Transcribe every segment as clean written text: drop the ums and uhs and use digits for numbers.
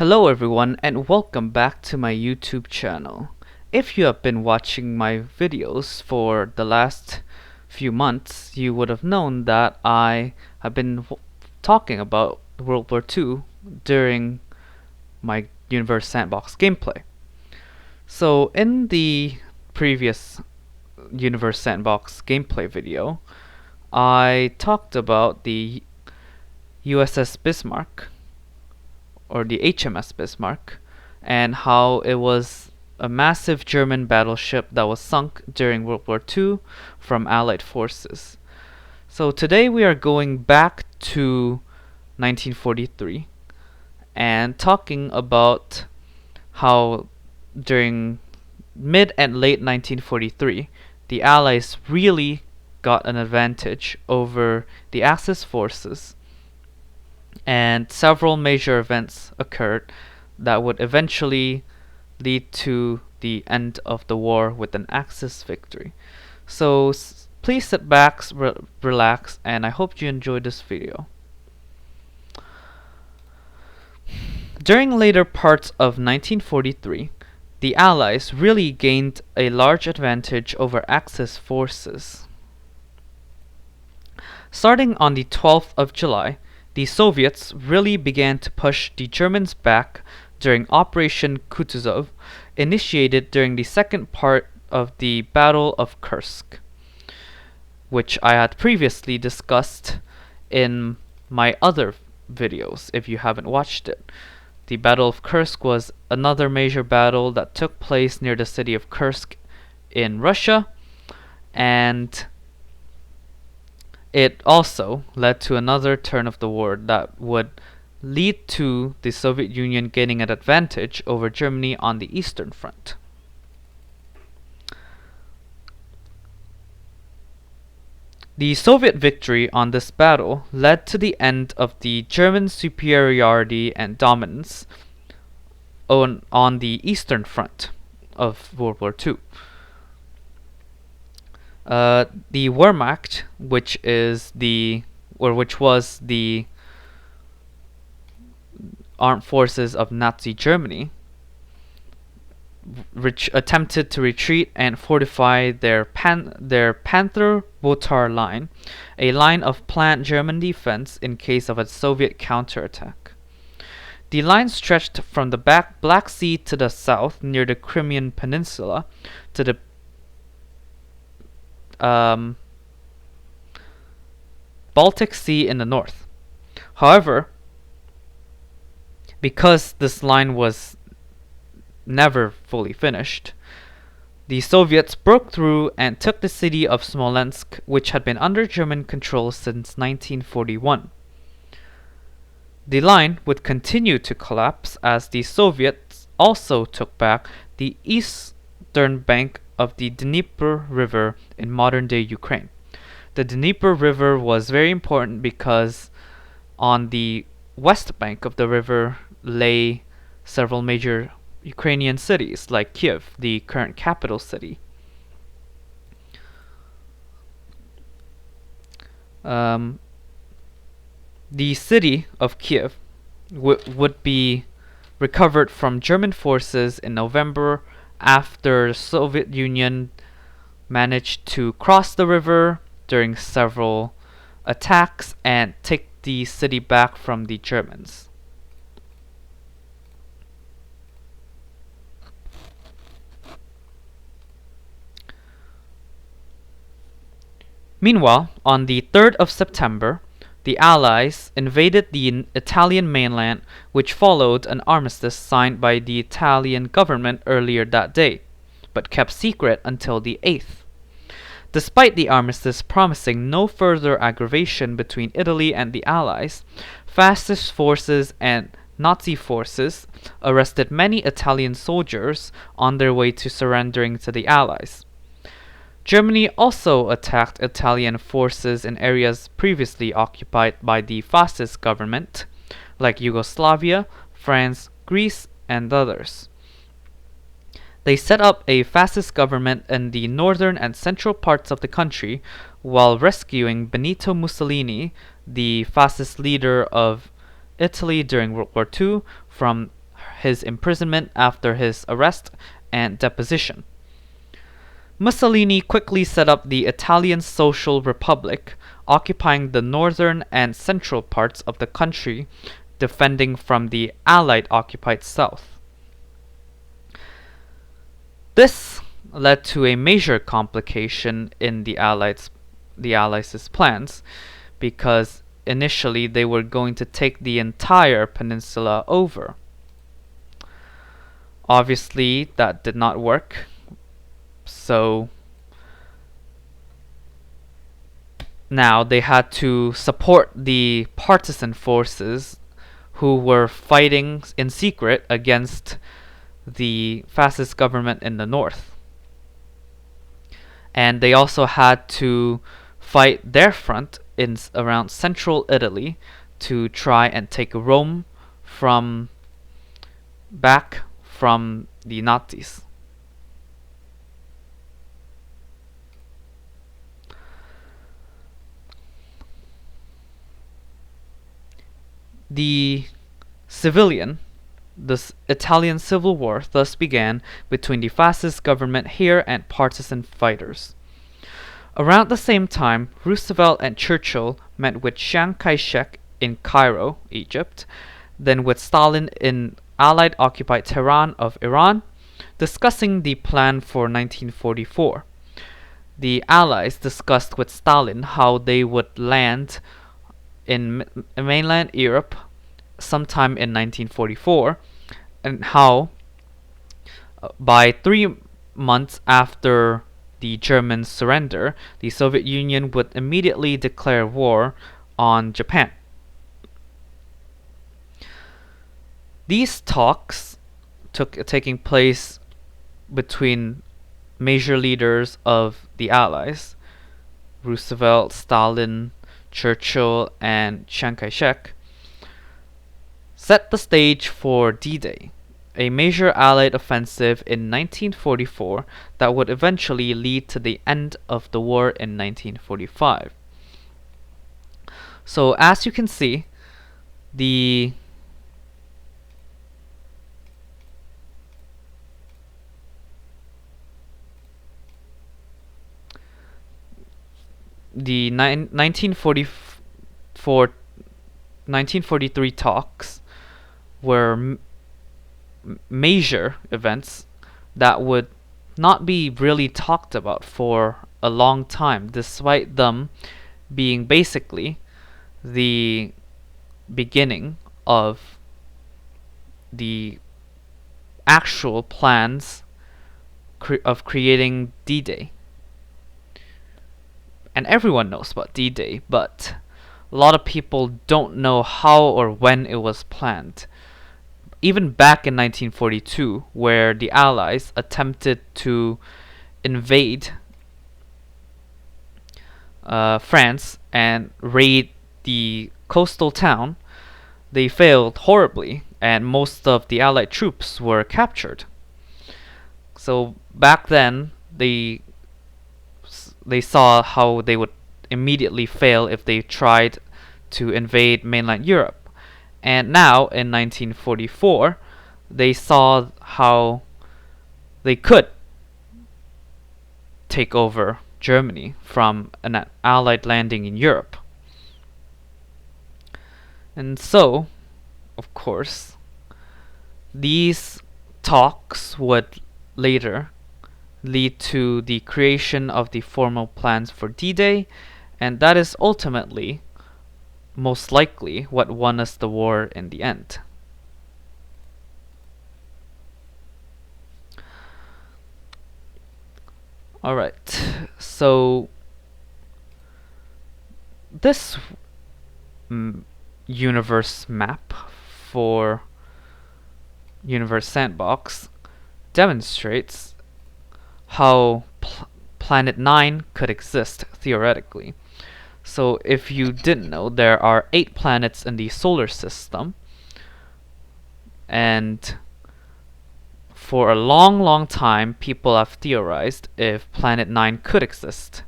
Hello everyone and welcome back to my YouTube channel. If you have been watching my videos for the last few months, you would have known that I have been talking about World War II during my Universe Sandbox gameplay. So in the previous Universe Sandbox gameplay video, I talked about the USS Bismarck, or the HMS Bismarck, and how it was a massive German battleship that was sunk during World War II from Allied forces. So today we are going back to 1943 and talking about how during mid and late 1943 the Allies really got an advantage over the Axis forces, and several major events occurred that would eventually lead to the end of the war with an Axis victory. So please sit back, relax, and I hope you enjoyed this video. During later parts of 1943, the Allies really gained a large advantage over Axis forces. Starting on the 12th of July, the Soviets really began to push the Germans back during Operation Kutuzov, initiated during the second part of the Battle of Kursk, which I had previously discussed in my other videos if you haven't watched it. The Battle of Kursk was another major battle that took place near the city of Kursk in Russia, and it also led to another turn of the war that would lead to the Soviet Union gaining an advantage over Germany on the Eastern Front. The Soviet victory on this battle led to the end of the German superiority and dominance on the Eastern Front of World War II. The Wehrmacht, which was the armed forces of Nazi Germany, attempted to retreat and fortify their Panther Wotar line, a line of planned German defense in case of a Soviet counterattack. The line stretched from the Black Sea to the south near the Crimean Peninsula to the Baltic Sea in the north. However, because this line was never fully finished, the Soviets broke through and took the city of Smolensk, which had been under German control since 1941. The line would continue to collapse as the Soviets also took back the eastern bank of the Dnieper River in modern-day Ukraine. The Dnieper River was very important because on the west bank of the river lay several major Ukrainian cities like Kiev, the current capital city. The city of Kiev would be recovered from German forces in November after the Soviet Union managed to cross the river during several attacks and take the city back from the Germans. Meanwhile, on the 3rd of September, the Allies invaded the Italian mainland, which followed an armistice signed by the Italian government earlier that day, but kept secret until the 8th. Despite the armistice promising no further aggravation between Italy and the Allies, fascist forces and Nazi forces arrested many Italian soldiers on their way to surrendering to the Allies. Germany also attacked Italian forces in areas previously occupied by the fascist government, like Yugoslavia, France, Greece, and others. They set up a fascist government in the northern and central parts of the country while rescuing Benito Mussolini, the fascist leader of Italy during World War II, from his imprisonment after his arrest and deposition. Mussolini quickly set up the Italian Social Republic, occupying the northern and central parts of the country, defending from the Allied occupied south. This led to a major complication in the Allies' plans, because initially they were going to take the entire peninsula over. Obviously, that did not work, so now they had to support the partisan forces who were fighting in secret against the fascist government in the north. And they also had to fight their front in around central Italy to try and take Rome back from the Nazis. The Italian Civil War thus began between the fascist government here and partisan fighters. Around the same time, Roosevelt and Churchill met with Chiang Kai-shek in Cairo, Egypt, then with Stalin in Allied-occupied Tehran of Iran, discussing the plan for 1944. The Allies discussed with Stalin how they would land in mainland Europe sometime in 1944, and how by 3 months after the German surrender, the Soviet Union would immediately declare war on Japan. These talks taking place between major leaders of the Allies, Roosevelt, Stalin, Churchill, and Chiang Kai-shek, set the stage for D-Day, a major Allied offensive in 1944 that would eventually lead to the end of the war in 1945. So as you can see, the the 1943 talks were major events that would not be really talked about for a long time, despite them being basically the beginning of the actual plans of creating D-Day. And everyone knows about D-Day, but a lot of people don't know how or when it was planned. Even back in 1942, where the Allies attempted to invade France and raid the coastal town, they failed horribly, and most of the Allied troops were captured. So back then, they saw how they would immediately fail if they tried to invade mainland Europe. And now, in 1944, they saw how they could take over Germany from an Allied landing in Europe. And so, of course, these talks would later lead to the creation of the formal plans for D-Day, and that is ultimately, most likely, what won us the war in the end. Alright, so this universe map for Universe Sandbox demonstrates how Planet 9 could exist theoretically. So if you didn't know, there are 8 planets in the solar system, and for a long time people have theorized if Planet 9 could exist,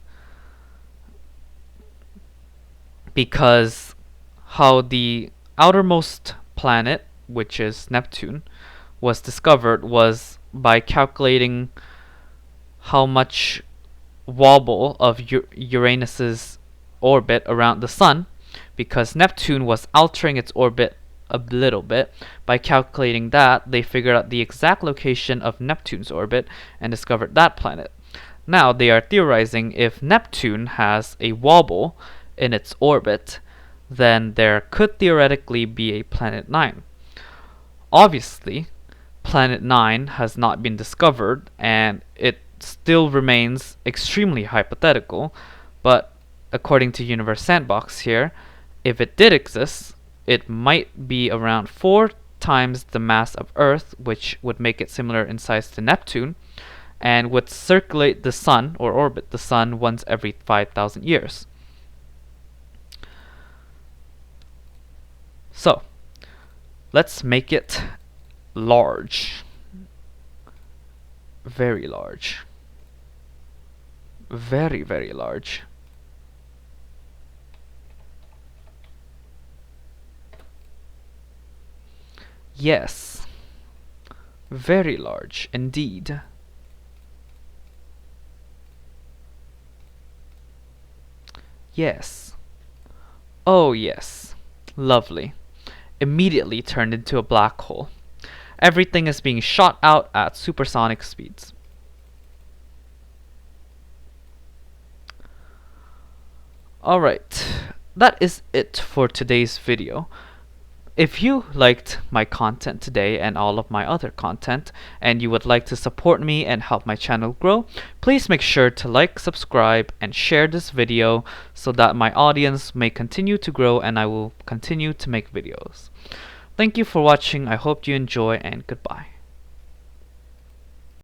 because how the outermost planet, which is Neptune, was discovered was by calculating how much wobble of Uranus's orbit around the Sun, because Neptune was altering its orbit a little bit. By calculating that, they figured out the exact location of Neptune's orbit and discovered that planet. Now they are theorizing if Neptune has a wobble in its orbit, then there could theoretically be a Planet 9. Obviously, Planet 9 has not been discovered and it still remains extremely hypothetical, but according to Universe Sandbox here, if it did exist, it might be around 4 times the mass of Earth, which would make it similar in size to Neptune, and would circulate the Sun, or orbit the Sun, once every 5,000 years. So, let's make it large. Very large. Very, very large. Yes. Very large indeed. Yes. Oh yes. Lovely. Immediately turned into a black hole. Everything is being shot out at supersonic speeds. Alright, that is it for today's video. If you liked my content today and all of my other content, and you would like to support me and help my channel grow, please make sure to like, subscribe, and share this video so that my audience may continue to grow and I will continue to make videos. Thank you for watching. I hope you enjoy, and goodbye.